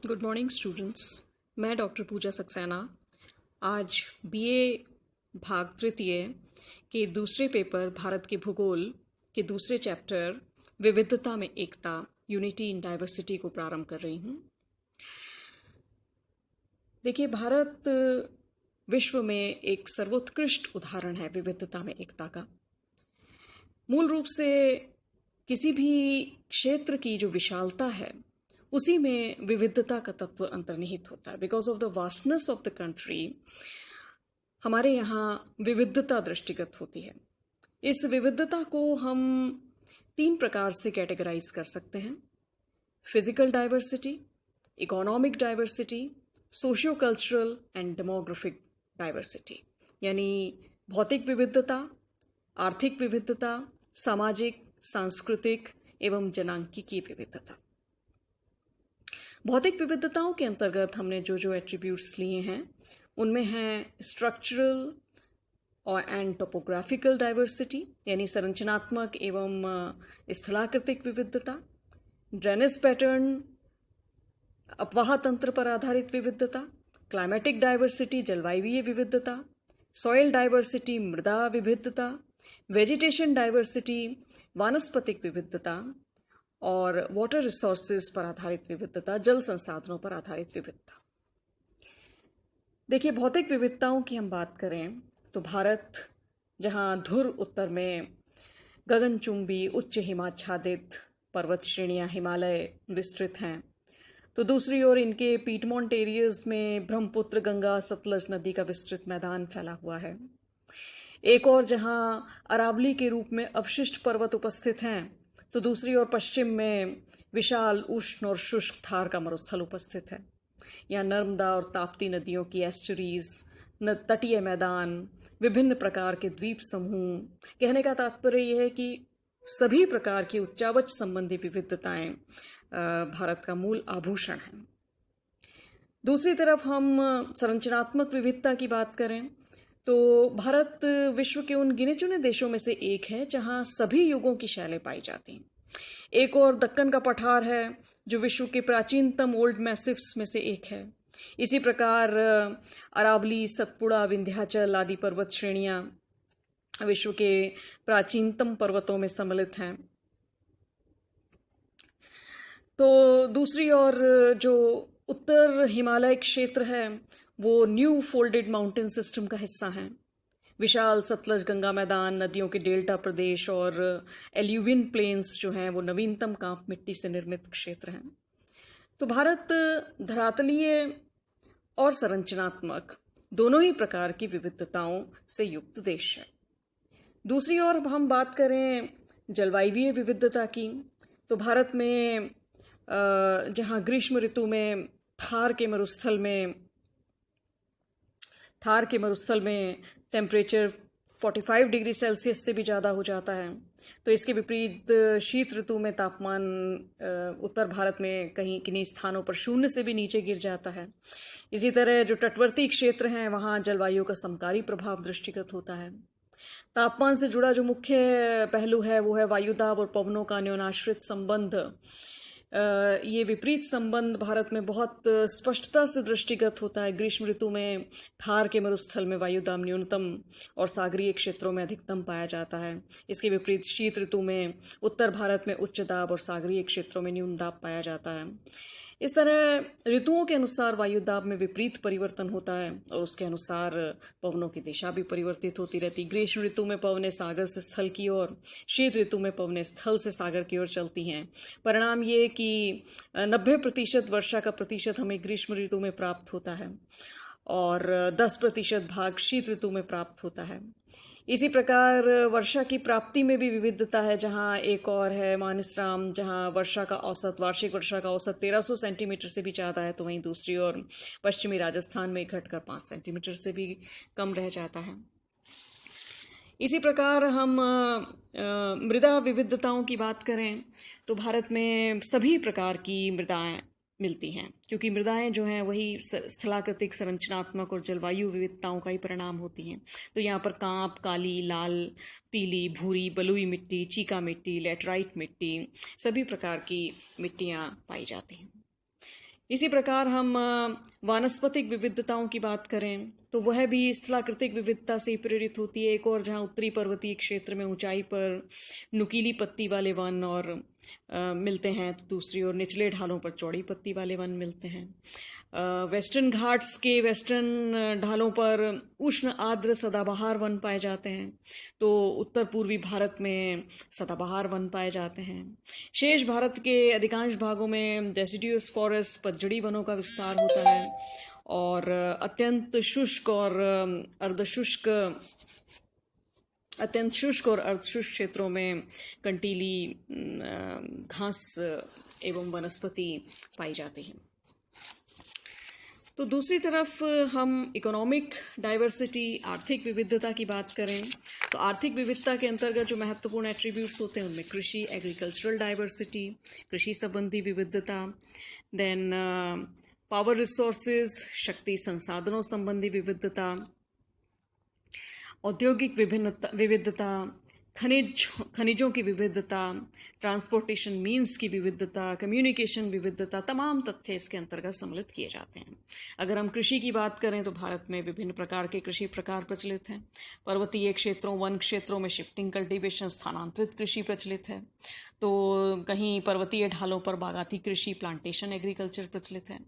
Good morning students. मैं doctor पूजा सक्सेना आज BA भाग तृतीय के दूसरे पेपर भारत के भूगोल के दूसरे चैप्टर विविधता में एकता यूनिटी इन डाइवर्सिटी को प्रारंभ कर रही हूँ। देखिए, भारत विश्व में एक सर्वोत्कृष्ट उदाहरण है विविधता में एकता का। मूल रूप से किसी भी क्षेत्र की जो विशालता है उसी में विविधता का तत्व अंतर्निहित होता है। Because of the vastness of the country हमारे यहाँ विविधता दृष्टिगत होती है। इस विविधता को हम 3 प्रकार से कैटेगराइज कर सकते हैं: physical diversity, economic diversity, socio cultural and demographic diversity. यानी भौतिक विविधता, आर्थिक विविधता, सामाजिक, सांस्कृतिक एवं जनांकीय विविधता। भौतिक विविधताओं के अंतर्गत हमने जो एट्रीब्यूट्स लिए हैं उनमें हैं स्ट्रक्चरल और एंड टोपोग्राफिकल डाइवर्सिटी, यानी संरचनात्मक एवं स्थलाकृतिक विविधता, ड्रेनेज पैटर्न, अपवाह तंत्र पर आधारित विविधता, क्लाइमेटिक डाइवर्सिटी, जलवायवीय विविधता, सॉइल डाइवर्सिटी, मृदा विविधता, वेजिटेशन डाइवर्सिटी, वानस्पतिक विविधता और वाटर रिसोर्सेज पर आधारित विविधता, जल संसाधनों पर आधारित विविधता। देखिए, भौतिक विविधताओं की हम बात करें तो भारत जहां धुर उत्तर में गगनचुंबी उच्च हिमाच्छादित पर्वत श्रेणियां हिमालय विस्तृत हैं, तो दूसरी ओर इनके पीटमोंट एरियाज में ब्रह्मपुत्र, गंगा, सतलज नदी का विस्तृत मैदान फैला हुआ है। एक और जहां अरावली के रूप में अवशिष्ट पर्वत उपस्थित हैं, तो दूसरी ओर पश्चिम में विशाल उष्ण और शुष्क थार का मरुस्थल उपस्थित है। यहाँ नर्मदा और ताप्ती नदियों की एस्चुरीज, तटीय मैदान, विभिन्न प्रकार के द्वीप समूह। कहने का तात्पर्य यह है कि सभी प्रकार की उच्चावच संबंधी विविधताएं भारत का मूल आभूषण है। दूसरी तरफ हम संरचनात्मक विविधता की बात करें तो भारत विश्व के उन गिने चुने देशों में से एक है जहां सभी युगों की शैलें पाई जाती हैं। एक और दक्कन का पठार है जो विश्व के प्राचीनतम ओल्ड मैसिव्स में से एक है। इसी प्रकार अरावली, सतपुड़ा, विंध्याचल आदि पर्वत श्रेणियां विश्व के प्राचीनतम पर्वतों में सम्मिलित हैं। तो दूसरी ओर जो उत्तर हिमालय क्षेत्र है वो न्यू फोल्डेड माउंटेन सिस्टम का हिस्सा है। विशाल सतलज गंगा मैदान, नदियों के डेल्टा प्रदेश और एल्यूवियन प्लेन्स जो हैं वो नवीनतम कांप मिट्टी से निर्मित क्षेत्र हैं। तो भारत धरातलीय और संरचनात्मक दोनों ही प्रकार की विविधताओं से युक्त देश है। दूसरी ओर हम बात करें जलवायवीय विविधता की, तो भारत में जहाँ ग्रीष्म ऋतु में थार के मरुस्थल में टेम्परेचर 45 डिग्री सेल्सियस से भी ज़्यादा हो जाता है, तो इसके विपरीत शीत ऋतु में तापमान उत्तर भारत में कहीं किन्हीं स्थानों पर 0 से भी नीचे गिर जाता है। इसी तरह जो तटवर्ती क्षेत्र हैं वहाँ जलवायु का समकारी प्रभाव दृष्टिगत होता है। तापमान से जुड़ा जो मुख्य पहलू है वो है वायुदाब और पवनों का न्यूनाश्रित संबंध। ये विपरीत संबंध भारत में बहुत स्पष्टता से दृष्टिगत होता है। ग्रीष्म ऋतु में थार के मरुस्थल में वायुदाब न्यूनतम और सागरीय क्षेत्रों में अधिकतम पाया जाता है। इसके विपरीत शीत ऋतु में उत्तर भारत में उच्च दाब और सागरीय क्षेत्रों में न्यून दाब पाया जाता है। इस तरह ऋतुओं के अनुसार वायुदाब में विपरीत परिवर्तन होता है और उसके अनुसार पवनों की दिशा भी परिवर्तित होती रहती। ग्रीष्म ऋतु में पवनें सागर से स्थल की ओर, शीत ऋतु में पवनें स्थल से सागर की ओर चलती हैं। परिणाम ये कि 90% वर्षा का प्रतिशत हमें ग्रीष्म ऋतु में प्राप्त होता है और 10% भाग शीत ऋतु में प्राप्त होता है। इसी प्रकार वर्षा की प्राप्ति में भी विविधता है, जहाँ एक और है मानसराम, जहाँ वार्षिक वर्षा का औसत 1300 सेंटीमीटर से भी ज़्यादा है, तो वहीं दूसरी ओर पश्चिमी राजस्थान में घटकर 5 सेंटीमीटर से भी कम रह जाता है। इसी प्रकार हम मृदा विविधताओं की बात करें तो भारत में सभी प्रकार की मृदाएं मिलती हैं, क्योंकि मृदाएं जो हैं वही स्थलाकृतिक, संरचनात्मक और जलवायु विविधताओं का ही परिणाम होती हैं। तो यहाँ पर कांप, काली, लाल, पीली, भूरी, बलुई मिट्टी, चीका मिट्टी, लेटराइट मिट्टी, सभी प्रकार की मिट्टियाँ पाई जाती हैं। इसी प्रकार हम वानस्पतिक विविधताओं की बात करें तो वह भी स्थलाकृतिक विविधता से प्रेरित होती है। एक और जहाँ उत्तरी पर्वतीय क्षेत्र में ऊंचाई पर नुकीली पत्ती वाले वन और मिलते हैं, तो दूसरी ओर निचले ढालों पर चौड़ी पत्ती वाले वन मिलते हैं। वेस्टर्न घाट्स के वेस्टर्न ढालों पर उष्ण आर्द्र सदाबहार वन पाए जाते हैं, तो उत्तर पूर्वी भारत में सदाबहार वन पाए जाते हैं। शेष भारत के अधिकांश भागों में डेसिडियस फॉरेस्ट पतझड़ी वनों का विस्तार होता है और अत्यंत शुष्क और अर्धशुष्क क्षेत्रों में कंटीली घास एवं वनस्पति पाई जाती है। तो दूसरी तरफ हम इकोनॉमिक डाइवर्सिटी, आर्थिक विविधता की बात करें तो आर्थिक विविधता के अंतर्गत जो महत्वपूर्ण एट्रीब्यूट्स होते हैं उनमें कृषि, एग्रीकल्चरल डाइवर्सिटी, कृषि संबंधी विविधता, देन पावर रिसोर्सेज, शक्ति संसाधनों संबंधी विविधता, औद्योगिक विविधता, खनिजों की विविधता, ट्रांसपोर्टेशन मीन्स की विविधता, कम्युनिकेशन विविधता, तमाम तथ्य इसके अंतर्गत सम्मिलित किए जाते हैं। अगर हम कृषि की बात करें तो भारत में विभिन्न प्रकार के कृषि प्रकार प्रचलित हैं। पर्वतीय क्षेत्रों, वन क्षेत्रों में शिफ्टिंग कल्टीवेशन, स्थानांतरित कृषि प्रचलित है, तो कहीं पर्वतीय ढालों पर बागाती कृषि, प्लांटेशन एग्रीकल्चर प्रचलित है।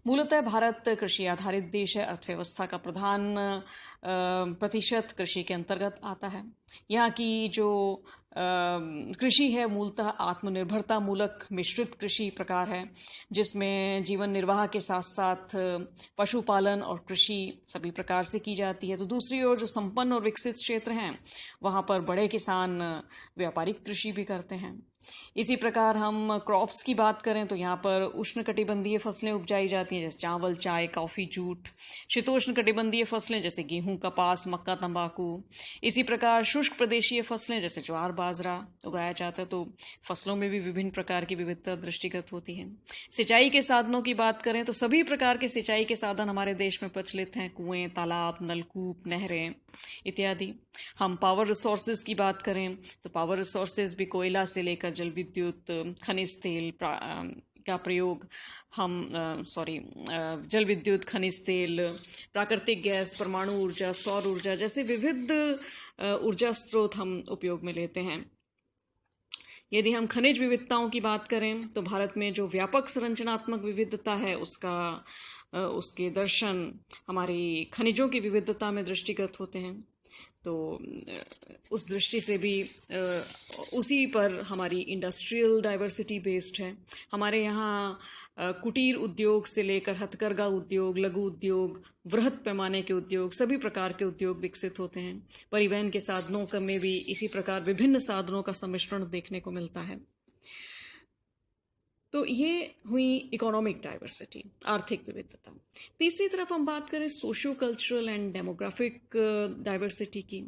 मूलतः भारत कृषि आधारित देश है। अर्थव्यवस्था का प्रधान प्रतिशत कृषि के अंतर्गत आता है। यहाँ की जो कृषि है मूलतः आत्मनिर्भरता मूलक मिश्रित कृषि प्रकार है, जिसमें जीवन निर्वाह के साथ साथ पशुपालन और कृषि सभी प्रकार से की जाती है। तो दूसरी ओर जो संपन्न और विकसित क्षेत्र हैं वहाँ पर बड़े किसान व्यापारिक कृषि भी करते हैं। इसी प्रकार हम क्रॉप्स की बात करें तो यहाँ पर उष्णकटिबंधीय फसलें उपजाई जाती हैं, जैसे चावल, चाय, कॉफ़ी, जूट। शीतोष्ण कटिबंधीय फसलें जैसे गेहूं, कपास, मक्का, तंबाकू। इसी प्रकार शुष्क प्रदेशीय फसलें जैसे ज्वार, बाजरा उगाया जाता है। तो फसलों में भी विभिन्न प्रकार की विविधता दृष्टिगत होती है। सिंचाई के साधनों की बात करें तो सभी प्रकार के सिंचाई के साधन हमारे देश में प्रचलित हैं, कुएं, तालाब, नलकूप, नहरें इत्यादि। हम पावर रिसोर्सेज की बात करें तो पावर रिसोर्सेज भी कोयला से लेकर जल विद्युत, खनिज तेल का प्रयोग जल विद्युत, खनिज तेल, प्राकृतिक गैस, परमाणु ऊर्जा, सौर ऊर्जा जैसे विविध ऊर्जा स्रोत हम उपयोग में लेते हैं। यदि हम खनिज विविधताओं की बात करें तो भारत में जो व्यापक संरचनात्मक विविधता है उसके दर्शन हमारी खनिजों की विविधता में दृष्टिगत होते हैं। तो उस दृष्टि से भी उसी पर हमारी इंडस्ट्रियल डाइवर्सिटी बेस्ड है। हमारे यहाँ कुटीर उद्योग से लेकर हथकरघा उद्योग, लघु उद्योग, वृहत पैमाने के उद्योग, सभी प्रकार के उद्योग विकसित होते हैं। परिवहन के साधनों में भी इसी प्रकार विभिन्न साधनों का सम्मिश्रण देखने को मिलता है। तो ये हुई इकोनॉमिक डाइवर्सिटी, आर्थिक विविधता। तीसरी तरफ हम बात करें socio cultural and demographic diversity की,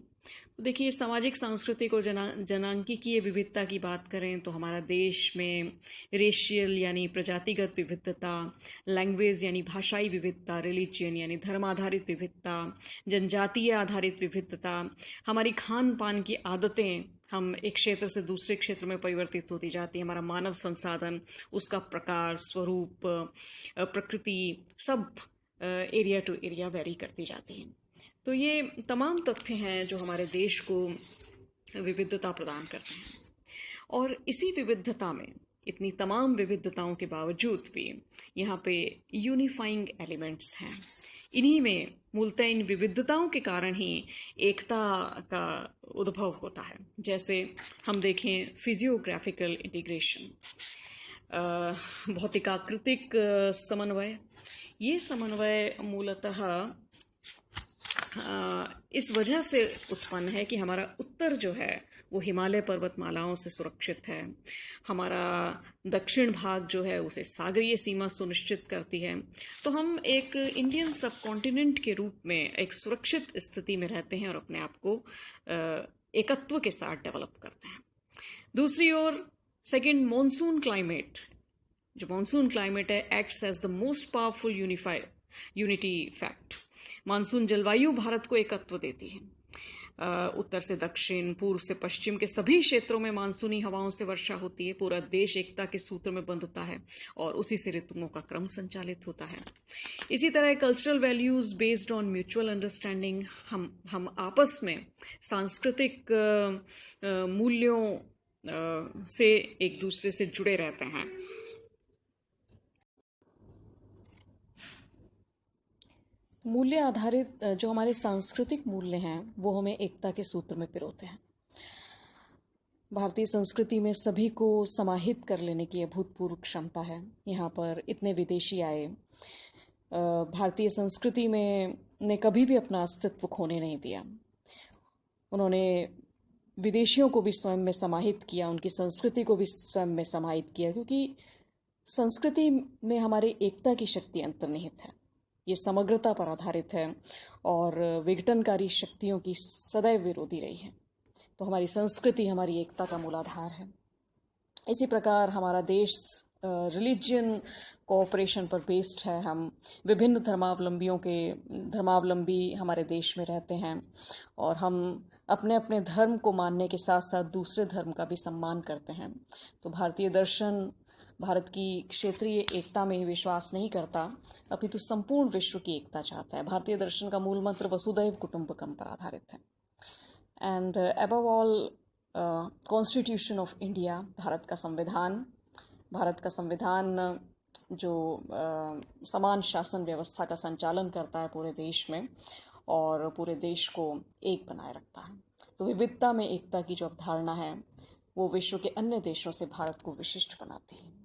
तो देखिए सामाजिक, सांस्कृतिक और जनांकीय विविधता की बात करें तो हमारा देश में रेशियल यानी प्रजातिगत विविधता, लैंग्वेज यानी भाषाई विविधता, रिलीजियन यानी धर्म आधारित विविधता, जनजातीय आधारित विविधता, हमारी खान पान की आदतें, हम एक क्षेत्र से दूसरे क्षेत्र में परिवर्तित होती जाती है, हमारा मानव संसाधन, उसका प्रकार, स्वरूप, प्रकृति सब एरिया टू एरिया वेरी करती जाती है। तो ये तमाम तथ्य हैं जो हमारे देश को विविधता प्रदान करते हैं। और इसी विविधता में, इतनी तमाम विविधताओं के बावजूद भी यहाँ पे यूनिफाइंग एलिमेंट्स हैं। इन्हीं में मूलतः इन विविधताओं के कारण ही एकता का उद्भव होता है। जैसे हम देखें फिजियोग्राफिकल इंटीग्रेशन, भौतिकाकृतिक समन्वय। ये समन्वय मूलतः इस वजह से उत्पन्न है कि हमारा उत्तर जो है वो हिमालय पर्वतमालाओं से सुरक्षित है, हमारा दक्षिण भाग जो है उसे सागरीय सीमा सुनिश्चित करती है। तो हम एक इंडियन सब कॉन्टिनेंट के रूप में एक सुरक्षित स्थिति में रहते हैं और अपने आप को एकत्व के साथ डेवलप करते हैं। दूसरी ओर सेकंड, मॉनसून क्लाइमेट। जो मॉनसून क्लाइमेट है acts as the most powerful unity fact. मानसून जलवायु भारत को एकत्व देती है। उत्तर से दक्षिण, पूर्व से पश्चिम के सभी क्षेत्रों में मानसूनी हवाओं से वर्षा होती है। पूरा देश एकता के सूत्र में बंधता है और उसी से ऋतुओं का क्रम संचालित होता है। इसी तरह cultural values based on mutual understanding, हम आपस में सांस्कृतिक मूल्यों से एक दूसरे से जुड़े रहते हैं। मूल्य आधारित जो हमारे सांस्कृतिक मूल्य हैं वो हमें एकता के सूत्र में पिरोते हैं। भारतीय संस्कृति में सभी को समाहित कर लेने की अभूतपूर्व क्षमता है। यहाँ पर इतने विदेशी आए, भारतीय संस्कृति में ने कभी भी अपना अस्तित्व खोने नहीं दिया। उन्होंने विदेशियों को भी स्वयं में समाहित किया, उनकी संस्कृति को भी स्वयं में समाहित किया, क्योंकि संस्कृति में हमारे एकता की शक्ति अंतर्निहित है। ये समग्रता पर आधारित है और विघटनकारी शक्तियों की सदैव विरोधी रही है। तो हमारी संस्कृति हमारी एकता का मूलाधार है। इसी प्रकार हमारा देश रिलीजियन कोऑपरेशन पर बेस्ड है। हम विभिन्न धर्मावलंबी हमारे देश में रहते हैं और हम अपने अपने धर्म को मानने के साथ साथ दूसरे धर्म का भी सम्मान करते हैं। तो भारतीय दर्शन भारत की क्षेत्रीय एकता में ही विश्वास नहीं करता, अपितु संपूर्ण विश्व की एकता चाहता है। भारतीय दर्शन का मूल मंत्र वसुधैव कुटुंबकम पर आधारित है। And above all constitution of India, Bharat का संविधान जो समान शासन व्यवस्था का संचालन करता है पूरे देश में और पूरे देश को एक बनाए रखता है। तो विविधता में एकता की जो अवधारणा है वो विश्व के अन्य देशों से भारत को विशिष्ट बनाती है।